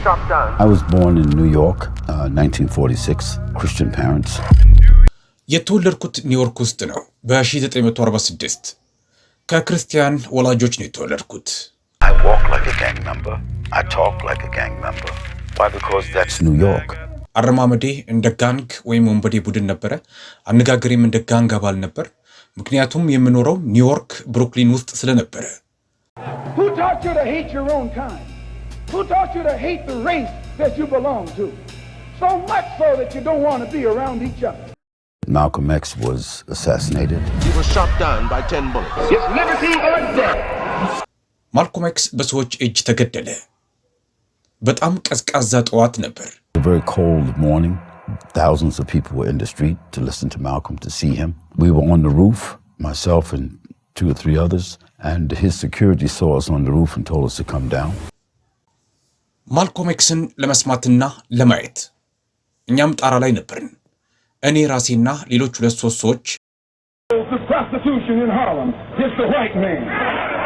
shot down. I was born in New York, 1946, Christian parents. የተወለድኩት ኒውዮርክ ውስጥ ነው በ1946 ከክርስቲያን ወላጆች ነው የተወለድኩት። I walk like a gang member. I talk like a gang member. Why? Because that's New York. አረማመዴ እንደ ጋንግ ወይም ወንበዴ ቡድን ነበረ። አነጋገሬም እንደ ጋንግ አባል ነበር። ምክንያቱም የምኖረው ኒውዮርክ ብሩክሊን ውስጥ ስለነበረ። Who taught you to hate your own kind? Who taught you to hate the race that you belong to? So much so that you don't want to be around each other. Malcolm X was assassinated. He was shot down by 10 bullets. It's liberty or death. ማልኮም ኤክስ በሰዎች እጅ ተገደለ። በጣም ቀዝቃዛ ጠዋት ነበር። A very cold morning. Thousands of people were in the street to listen to Malcolm, to see him. We were on the roof, myself and 2 or 3 others, and his security saw us on the roof and told us to come down. ማልኮም ኤክስን ለመስማትና ለማየት እኛም ጣራ ላይ ነበርን። እኔ ራሴና ሌሎች 2-3 ሰዎች The prostitution in Harlem is the white man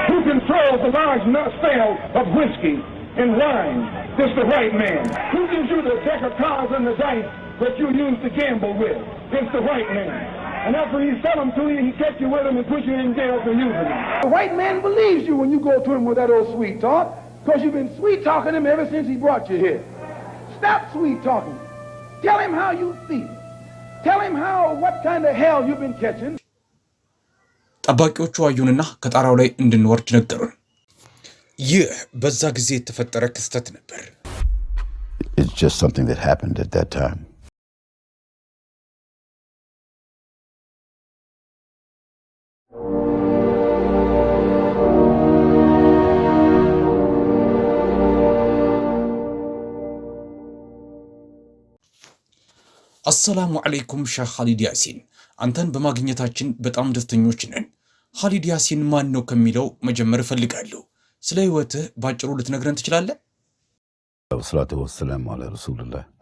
who controls the large sale of whiskey and wine. This the white man who gives you the deck of cards and the dice that you use to gamble with. It's the white man. And after he sell them to you, he takes you with him and puts you in jail for using them. The white man believes you when you go to him with that old sweet talk, because you've been sweet talking him ever since he brought you here. Stop sweet talking. Tell him how you feel. Tell him what kind of hell you've been catching. ጠባቂዎቹ አዩንና ከጣራው ላይ እንድንወርድ ነገሩን። ይህ በዛ ጊዜ የተፈጠረ ክስተት ነበር። It's just something that happened at that time. አሰላሙ አለይኩም ሼክ ኻሊድ ያሲን፣ አንተን በማግኘታችን በጣም ደስተኞች ነን። ኻሊድ ያሲን ማን ነው ከሚለው መጀመር እፈልጋለሁ። ስለ ህይወትህ ባጭሩ ልትነግረን ትችላለህ?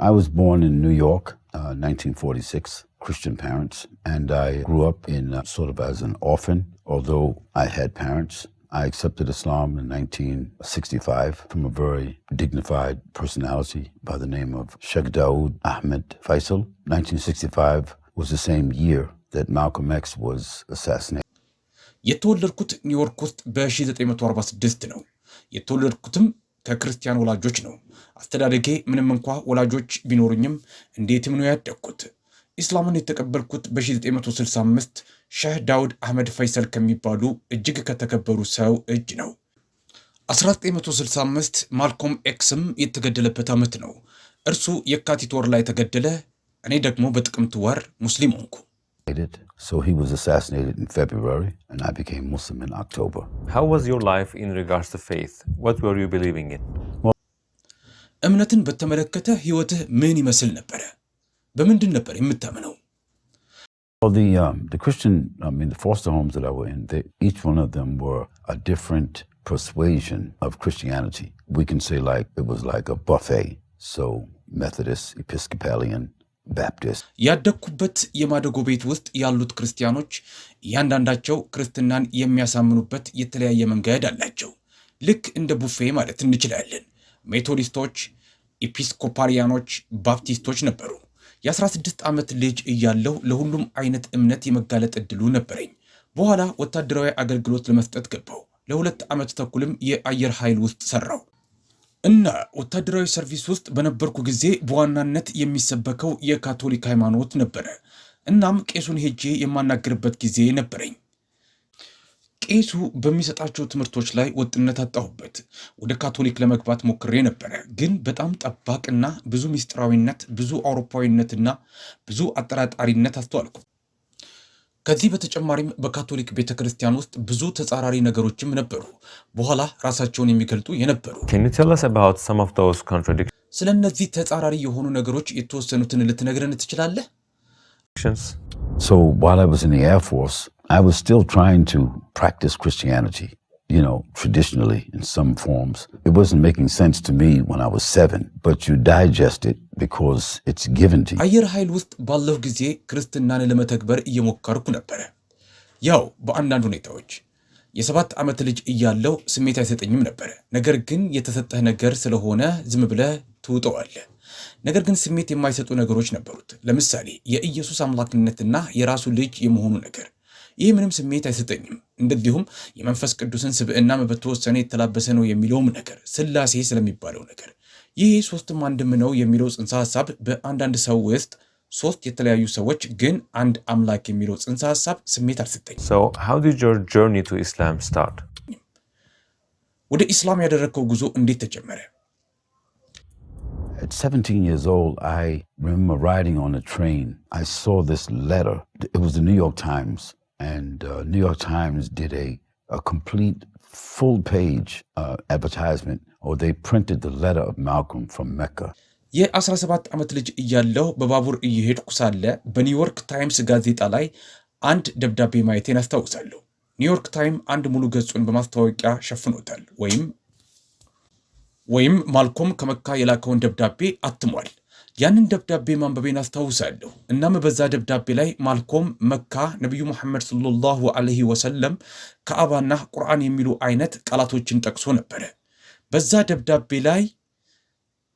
I was born in New York, 1946, Christian parents, and I grew up in sort of as an orphan, although I had parents. I accepted Islam in 1965 from a very dignified personality by the name of Sheikh Ahmed Faisal. 1965 was the same year that Malcolm X was assassinated. የተወለድኩት ኒውዮርክ ውስጥ በ1946 ነው። የተወለድኩትም ከክርስቲያን ወላጆች ነው። አስተዳደጌ ምንም እንኳ ወላጆች ቢኖሩኝም እንዴትም ነው ያደግኩት። ኢስላምን የተቀበልኩት በ1965 ሼህ ዳውድ አህመድ ፈይሰል ከሚባሉ እጅግ ከተከበሩ ሰው እጅ ነው። 1965 ማልኮም ኤክስም የተገደለበት ዓመት ነው። እርሱ የካቲት ወር ላይ ተገደለ። እኔ ደግሞ በጥቅምት ወር ሙስሊም ሆንኩ። So he was assassinated in February and I became Muslim in October. How was your life in regards to faith? What were you believing in? እምነትን በተመለከተ ህይወትህ ምን ይመስል ነበር? በምንድን ነበር የምታምነው? Well, the Christian, the foster homes that I were in, each one of them were a different persuasion of Christianity. We can say like it was like a buffet. So Methodist, Episcopalian, Baptist. ያደግኩበት የማደጎ ቤት ውስጥ ያሉት ክርስቲያኖች እያንዳንዳቸው ክርስትናን የሚያሳምኑበት የተለያየ መንገድ አላቸው። ልክ እንደ ቡፌ ማለት እንችላለን። ሜቶዲስቶች፣ ኤፒስኮፓሊያኖች፣ ባፕቲስቶች ነበሩ። የ16 ዓመት ልጅ እያለሁ ለሁሉም አይነት እምነት የመጋለጥ እድሉ ነበረኝ። በኋላ ወታደራዊ አገልግሎት ለመስጠት ገባሁ። ለ2 ዓመት ተኩልም የአየር ኃይል ውስጥ ሰራው እና ወታደራዊ ሰርቪስ ውስጥ በነበርኩ ጊዜ በዋናነት የሚሰበከው የካቶሊክ ሃይማኖት ነበረ። እናም ቄሱን ሄጄ የማናገርበት ጊዜ ነበረኝ። ቄሱ በሚሰጣቸው ትምህርቶች ላይ ወጥነት አጣሁበት። ወደ ካቶሊክ ለመግባት ሞክሬ ነበረ፣ ግን በጣም ጠባቅና ብዙ ሚስጥራዊነት፣ ብዙ አውሮፓዊነትና ብዙ አጠራጣሪነት አስተዋልኩ። ከዚህ በተጨማሪም በካቶሊክ ቤተክርስቲያን ውስጥ ብዙ ተጻራሪ ነገሮችም ነበሩ፣ በኋላ ራሳቸውን የሚገልጡ የነበሩ። Can you tell us about some of those contradictions? ስለነዚህ ተጻራሪ የሆኑ ነገሮች የተወሰኑትን ልትነግረን ትችላለህ? So while I was in the Air Force, I was still trying to practice Christianity, traditionally in some forms. It wasn't making sense to me when I was 7, but you digest it because it's given to you. አየር ኃይል ውስጥ ባለሁ ጊዜ ክርስትናን ለመተግበር እየሞከርኩ ነበር። ያው በአንዳንድ ሁኔታዎች የ7 ዓመት ልጅ እያለው ስሜት አይሰጠኝም ነበር። ነገር ግን የተሰጠህ ነገር ስለሆነ ዝም ብለህ ትውጠዋለህ። ነገር ግን ስሜት የማይሰጡ ነገሮች ነበሩት። ለምሳሌ የኢየሱስ አምላክነትና የራሱ ልጅ የመሆኑ ነገር፣ ይህ ምንም ስሜት አይሰጠኝም። እንደዚሁም የመንፈስ ቅዱስን ስብዕና በተወሰነ የተላበሰ ነው የሚለውም ነገር፣ ስላሴ ስለሚባለው ነገር፣ ይህ ሶስትም አንድም ነው የሚለው ጽንሰ ሐሳብ በአንዳንድ ሰው ውስጥ ሶስት የተለያዩ ሰዎች ግን አንድ አምላክ የሚለው ጽንሰ ሐሳብ ስሜት አልሰጠኝም። So how did your journey to Islam start? ወደ ኢስላም ያደረከው ጉዞ እንዴት ተጀመረ? At 17 years old, I remember riding on a train. I saw this letter. It was the New York Times, and New York Times did a complete full-page advertisement, or they printed the letter of Malcom from Mecca. የ17 ዓመት ልጅ እያለሁ በባቡር እየሄድኩ ሳለ በኒውዮርክ ታይምስ ጋዜጣ ላይ አንድ ደብዳቤ ማየቴን አስታውሳለሁ። ኒውዮርክ ታይም አንድ ሙሉ ገጹን በማስታወቂያ ሸፍኖታል። ወይም ማልኮም ከመካ የላከውን ደብዳቤ አትሟል። ያንን ደብዳቤ ማንበቤን አስታውሳለሁ። እናም በዛ ደብዳቤ ላይ ማልኮም መካ፣ ነብዩ መሐመድ ሰለላሁ ዐለይሂ ወሰለም፣ ከአባና ቁርአን የሚሉ አይነት ቃላቶችን ጠቅሶ ነበር። በዛ ደብዳቤ ላይ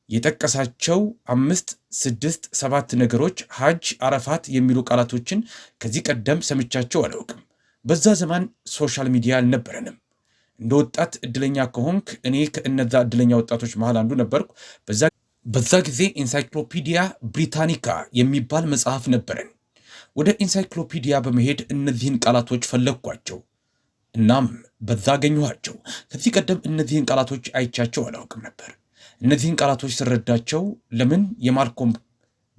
የጠቀሳቸው 5፣ 6፣ 7 ነገሮች ሐጅ፣ አረፋት የሚሉ ቃላቶችን ከዚህ ቀደም ሰምቻቸው አላውቅም። በዛ ዘመን ሶሻል ሚዲያ አልነበረንም። እንደ ወጣት እድለኛ ከሆንክ እኔ ከእነዛ እድለኛ ወጣቶች መሃል አንዱ ነበርኩ። በዛ ጊዜ ኢንሳይክሎፒዲያ ብሪታኒካ የሚባል መጽሐፍ ነበረን። ወደ ኢንሳይክሎፒዲያ በመሄድ እነዚህን ቃላቶች ፈለግኳቸው። እናም በዛ አገኘኋቸው። ከዚህ ቀደም እነዚህን ቃላቶች አይቻቸው አላውቅም ነበር። እነዚህን ቃላቶች ስረዳቸው ለምን የማልኮም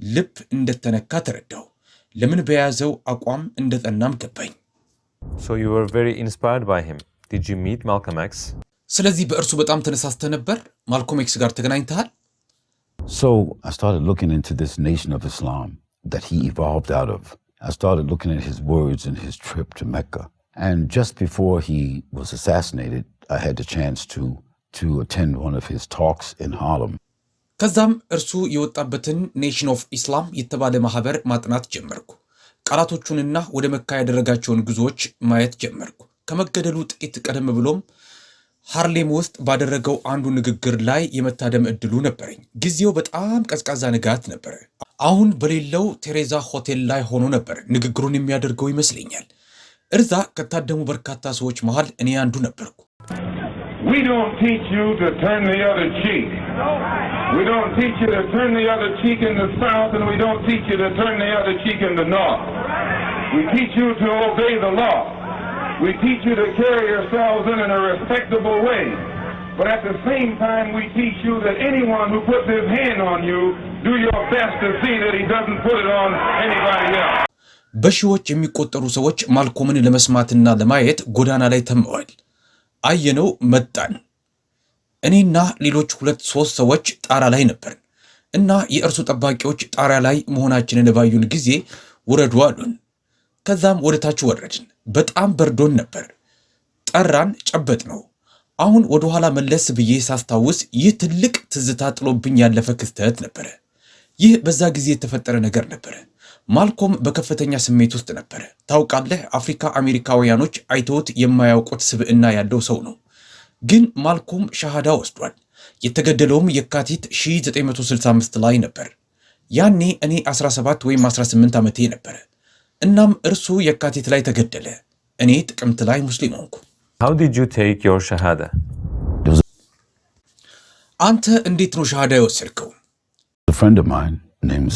ልብ እንደተነካ ተረዳው። ለምን በያዘው አቋም እንደጠናም ገባኝ። So you were very inspired by him. Did you meet Malcolm X? ስለዚህ በእርሱ በጣም ተነሳስተ ነበር? ማልኮም ኤክስ ጋር ተገናኝተሃል? So I started looking into this nation of Islam that he evolved out of. I started looking at his words and his trip to Mecca. And just before he was assassinated, I had the chance to attend one of his talks in Harlem. ከዛም እርሱ የወጣበትን ኔሽን ኦፍ ኢስላም የተባለ ማህበር ማጥናት ጀመርኩ። ቃላቶቹንና ወደ መካ ያደረጋቸውን ጉዞዎች ማየት ጀመርኩ። ከመገደሉ ጥቂት ቀደም ብሎም ሃርሌም ውስጥ ባደረገው አንዱ ንግግር ላይ የመታደም እድሉ ነበረኝ። ጊዜው በጣም ቀዝቃዛ ንጋት ነበረ። አሁን በሌለው ቴሬዛ ሆቴል ላይ ሆኖ ነበር ንግግሩን የሚያደርገው ይመስለኛል። እርዛ ከታደሙ በርካታ ሰዎች መሃል እኔ አንዱ ነበርኩ። We don't teach you to turn the other cheek. We don't teach you to turn the other cheek in the south, and we don't teach you to turn the other cheek in the north. We teach you to obey the law. We teach you to carry yourselves in a respectable way. But at the same time, we teach you that anyone who puts his hand on you, do your best to see that he doesn't put it on anybody else. በሺዎች የሚቆጠሩ ሰዎች ማልኮምን ለመስማትና ለማየት ጎዳና ላይ ተመዋል። አየነው፣ መጣን። እኔና ሌሎች 2-3 ሰዎች ጣራ ላይ ነበርን እና የእርሱ ጠባቂዎች ጣራ ላይ መሆናችንን ባዩን ጊዜ ውረዱ አሉን። ከዛም ወደ ታች ወረድን። በጣም በርዶን ነበር። ጠራን፣ ጨበጥ ነው። አሁን ወደ ኋላ መለስ ብዬ ሳስታውስ ይህ ትልቅ ትዝታ ጥሎብኝ ያለፈ ክስተት ነበረ። ይህ በዛ ጊዜ የተፈጠረ ነገር ነበረ። ማልኮም በከፍተኛ ስሜት ውስጥ ነበረ። ታውቃለህ፣ አፍሪካ አሜሪካውያኖች አይተውት የማያውቁት ስብዕና ያለው ሰው ነው። ግን ማልኮም ሻሃዳ ወስዷል። የተገደለውም የካቲት 1965 ላይ ነበር። ያኔ እኔ 17 ወይም 18 ዓመቴ ነበረ። እናም እርሱ የካቲት ላይ ተገደለ። እኔ ጥቅምት ላይ ሙስሊም ሆንኩ። How did you take your Shahada? አንተ እንዴት ነው ሻሃዳ የወሰድከው? A friend of mine named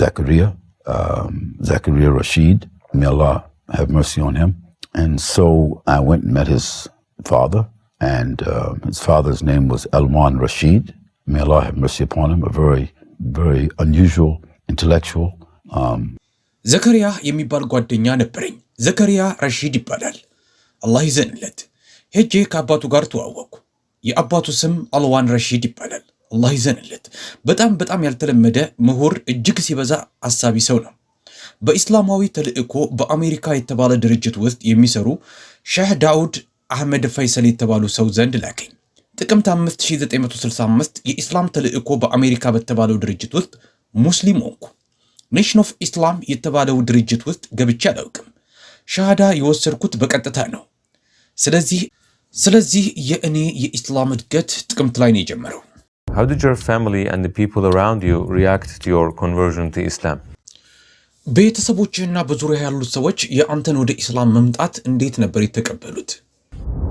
Zakaria Rashid, may Allah have mercy on him. And so I went and met his father, and his father's name was Elwan Rashid. May Allah have mercy upon him, a very, very unusual intellectual. ዘከሪያ የሚባል ጓደኛ ነበረኝ። ዘከሪያ ረሺድ ይባላል። አላህ ይዘንለት። ሄጄ ከአባቱ ጋር ተዋወቅኩ። የአባቱ ስም አልዋን ረሺድ ይባላል። አላህ ይዘንለት። በጣም ያልተለመደ ምሁር፣ እጅግ ሲበዛ አሳቢ ሰው ነው። በኢስላማዊ ተልእኮ በአሜሪካ የተባለ ድርጅት ውስጥ የሚሰሩ ሼህ ዳውድ አህመድ ፈይሰል የተባሉ ሰው ዘንድ ላከኝ። ጥቅምት 5965 የኢስላም ተልእኮ በአሜሪካ በተባለው ድርጅት ውስጥ ሙስሊም ሆንኩ። ኔሽን ኦፍ ኢስላም የተባለው ድርጅት ውስጥ ገብቼ አላውቅም። ሻሃዳ የወሰድኩት በቀጥታ ነው። ስለዚህ ስለዚህ የእኔ የኢስላም እድገት ጥቅምት ላይ ነው የጀመረው። How did your family and the people around you react to your conversion to Islam? ቤተሰቦችና በዙሪያ ያሉት ሰዎች የአንተን ወደ ኢስላም መምጣት እንዴት ነበር የተቀበሉት?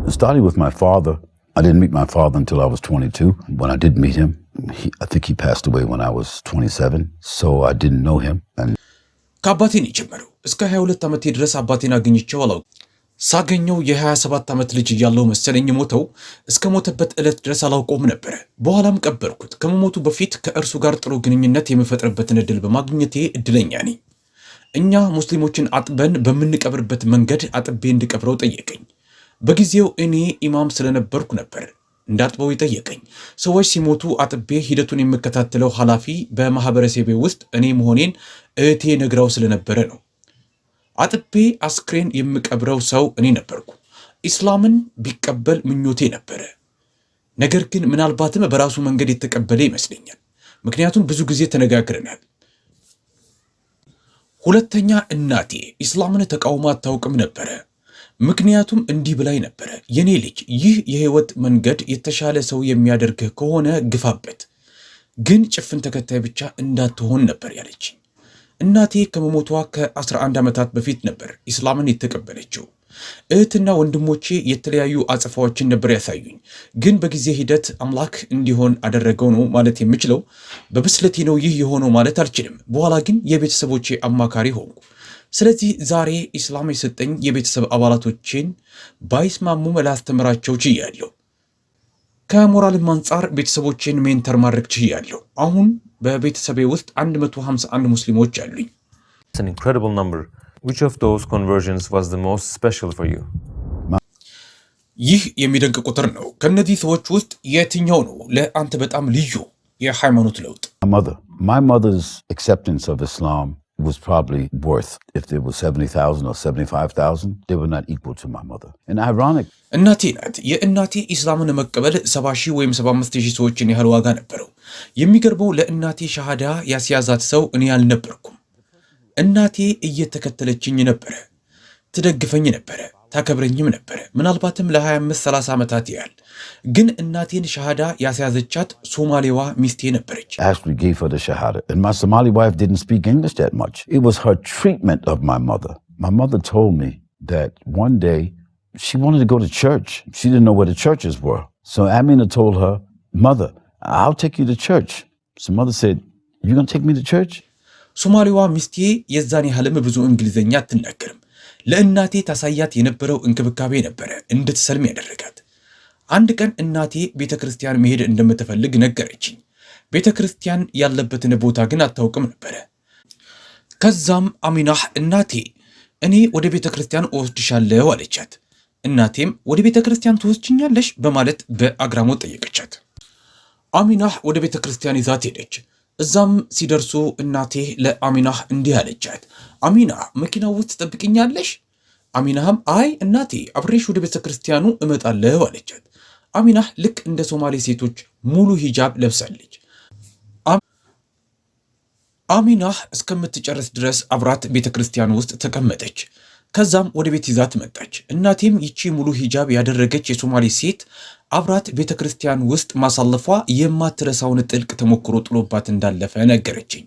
Starting with my father. I didn't meet my father until I was 22. When I did meet him, I think he passed away when I was 27, so I didn't know him. ከአባቴ ነው የጀመረው። እስከ 22 ዓመቴ ድረስ አባቴን አግኝቼው አላውቅም። ሳገኘው የ27 ዓመት ልጅ እያለው መሰለኝ ሞተው። እስከ ሞተበት ዕለት ድረስ አላውቀውም ነበር። በኋላም ቀበርኩት። ከመሞቱ በፊት ከእርሱ ጋር ጥሩ ግንኙነት የምፈጥርበትን ዕድል በማግኘቴ እድለኛ ነኝ። እኛ ሙስሊሞችን አጥበን በምንቀብርበት መንገድ አጥቤ እንድቀብረው ጠየቀኝ። በጊዜው እኔ ኢማም ስለነበርኩ ነበር እንዳጥበው ይጠየቀኝ። ሰዎች ሲሞቱ አጥቤ ሂደቱን የምከታተለው ኃላፊ በማህበረሰቤ ውስጥ እኔ መሆኔን እህቴ ነግራው ስለነበረ ነው። አጥቤ አስክሬን የምቀብረው ሰው እኔ ነበርኩ። ኢስላምን ቢቀበል ምኞቴ ነበረ። ነገር ግን ምናልባትም በራሱ መንገድ የተቀበለ ይመስለኛል። ምክንያቱም ብዙ ጊዜ ተነጋግረናል። ሁለተኛ እናቴ ኢስላምን ተቃውማ አታውቅም ነበረ። ምክንያቱም እንዲህ ብላይ ነበረ፣ የኔ ልጅ ይህ የሕይወት መንገድ የተሻለ ሰው የሚያደርግህ ከሆነ ግፋበት፣ ግን ጭፍን ተከታይ ብቻ እንዳትሆን ነበር ያለችኝ። እናቴ ከመሞቷ ከ11 ዓመታት በፊት ነበር ኢስላምን የተቀበለችው። እህትና ወንድሞቼ የተለያዩ አጽፋዎችን ነበር ያሳዩኝ። ግን በጊዜ ሂደት አምላክ እንዲሆን አደረገው ነው ማለት የምችለው። በብስለቴ ነው ይህ የሆነው ማለት አልችልም። በኋላ ግን የቤተሰቦቼ አማካሪ ሆንኩ። ስለዚህ ዛሬ ኢስላም የሰጠኝ የቤተሰብ አባላቶችን ባይስማሙም ላስተምራቸው ችያለሁ። ከሞራልም አንጻር ቤተሰቦችን ሜንተር ማድረግ ችያለሁ። አሁን በቤተሰቤ ውስጥ 151 ሙስሊሞች አሉኝ። It's an incredible number. Which of those conversions was the most special for you? ይህ የሚደንቅ ቁጥር ነው። ከነዚህ ሰዎች ውስጥ የትኛው ነው ለአንተ በጣም ልዩ የሃይማኖት ለውጥ? My mother's acceptance of Islam was probably worth, if there was 70,000 or 75,000, they were not equal to my mother. And ironic. እናቴ ናት። የእናቴ ኢስላምን መቀበል 70,000 ወይም 75,000 ሰዎችን ያህል ዋጋ ነበረው። የሚገርመው ለእናቴ ሻሃዳ ያስያዛት ሰው እኔ አልነበርኩም። እናቴ እየተከተለችኝ ነበረ፣ ትደግፈኝ ነበረ፣ ታከብረኝም ነበረ። ምናልባትም ለ25-30 ዓመታት ያህል። ግን እናቴን ሻሃዳ ያስያዘቻት ሶማሌዋ ሚስቴ ነበረች። Actually gave her the Shahada. And my Somali wife didn't speak English that much. It was her treatment of my mother. My mother told me that one day she wanted to go to church. She didn't know where the churches were. So Amina told her, "Mother, I'll take you to church." So mother said, "You gonna take me to church?" ሶማሌዋ ሚስቴ የዛኔ ያህልም ብዙ እንግሊዘኛ አትናገርም። ለእናቴ ታሳያት የነበረው እንክብካቤ ነበረ እንድትሰልም ያደረጋት። አንድ ቀን እናቴ ቤተክርስቲያን መሄድ እንደምትፈልግ ነገረችኝ። ቤተክርስቲያን ያለበትን ቦታ ግን አታውቅም ነበረ። ከዛም አሚናህ እናቴ እኔ ወደ ቤተክርስቲያን እወስድሻለሁ አለቻት። እናቴም ወደ ቤተክርስቲያን ትወስጂኛለሽ በማለት በአግራሞት ጠየቀቻት። አሚናህ ወደ ቤተክርስቲያን ይዛት ሄደች። እዛም ሲደርሱ እናቴ ለአሚናህ እንዲህ አለቻት፣ አሚና መኪናው ውስጥ ትጠብቅኛለሽ? አሚናህም አይ እናቴ አብሬሽ ወደ ቤተክርስቲያኑ እመጣለሁ አለቻት። አሚናህ ልክ እንደ ሶማሌ ሴቶች ሙሉ ሂጃብ ለብሳለች። አሚናህ እስከምትጨርስ ድረስ አብራት ቤተክርስቲያን ውስጥ ተቀመጠች። ከዛም ወደ ቤት ይዛት መጣች። እናቴም ይቺ ሙሉ ሂጃብ ያደረገች የሶማሌ ሴት አብራት ቤተክርስቲያን ውስጥ ማሳለፏ የማትረሳውን ጥልቅ ተሞክሮ ጥሎባት እንዳለፈ ነገረችኝ።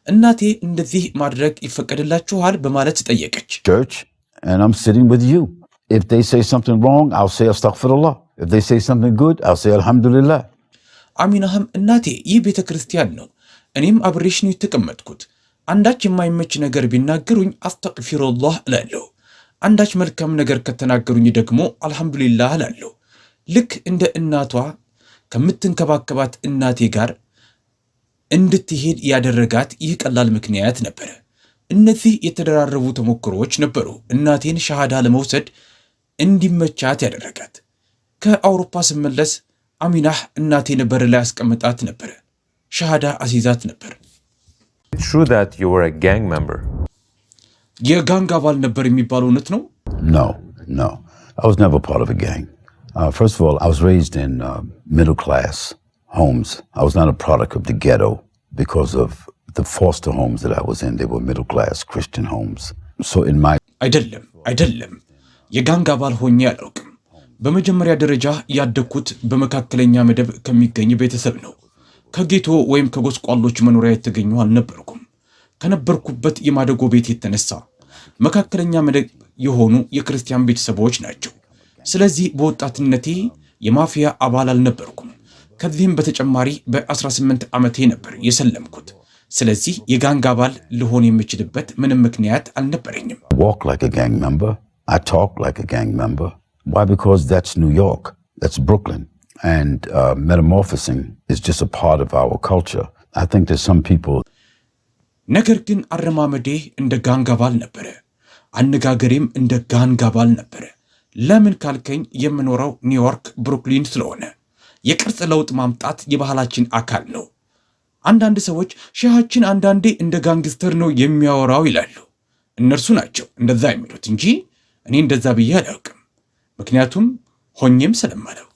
እናቴ እንደዚህ ማድረግ ይፈቀድላችኋል በማለት ጠየቀች። Church, and I'm sitting with you. If they say something wrong, I'll say astaghfirullah. If they say something good, I'll say alhamdulillah. አሚናህም እናቴ ይህ ቤተክርስቲያን ነው፣ እኔም አብሬሽ ነው የተቀመጥኩት። አንዳች የማይመች ነገር ቢናገሩኝ አስተግፊሩላህ እላለሁ። አንዳች መልካም ነገር ከተናገሩኝ ደግሞ አልሐምዱሊላህ እላለሁ። ልክ እንደ እናቷ ከምትንከባከባት እናቴ ጋር እንድትሄድ ያደረጋት ይህ ቀላል ምክንያት ነበረ። እነዚህ የተደራረቡ ተሞክሮዎች ነበሩ እናቴን ሻሃዳ ለመውሰድ እንዲመቻት ያደረጋት። ከአውሮፓ ስመለስ አሚናህ እናቴን በር ላይ አስቀምጣት ነበረ፣ ሻሃዳ አሲዛት ነበር። It's true that you were a gang member. የጋንግ አባል ነበር የሚባለው እውነት ነው? No. I was never part of a gang. First of all, I was raised in middle class homes. I was not a product of the ghetto because of the foster homes that I was in. They were middle class Christian homes. So in my አይደለም የጋንግ አባል ሆኜ አላውቅም። በመጀመሪያ ደረጃ ያደግኩት በመካከለኛ መደብ ከሚገኝ ቤተሰብ ነው። ከጌቶ ወይም ከጎስቋሎች መኖሪያ የተገኘው አልነበርኩም። ከነበርኩበት የማደጎ ቤት የተነሳ መካከለኛ መደብ የሆኑ የክርስቲያን ቤተሰቦች ናቸው። ስለዚህ በወጣትነቴ የማፊያ አባል አልነበርኩም። ከዚህም በተጨማሪ በ18 ዓመቴ ነበር የሰለምኩት። ስለዚህ የጋንግ አባል ልሆን የምችልበት ምንም ምክንያት አልነበረኝም። Walk like a gang member. I talk like a gang member. Why? Because that's New York. That's Brooklyn. And metamorphosing is just a part of our culture. I think there's some people. ነገር ግን አረማመዴ እንደ ጋንግ አባል ነበረ። አነጋገሬም እንደ ጋንግ አባል ነበረ። ለምን ካልከኝ የምኖረው ኒውዮርክ ብሩክሊን ስለሆነ የቅርጽ ለውጥ ማምጣት የባህላችን አካል ነው። አንዳንድ ሰዎች ሼሃችን አንዳንዴ እንደ ጋንግስተር ነው የሚያወራው ይላሉ። እነርሱ ናቸው እንደዛ የሚሉት እንጂ እኔ እንደዛ ብዬ አላውቅም። ምክንያቱም ሆኜም ስለማላውቅ።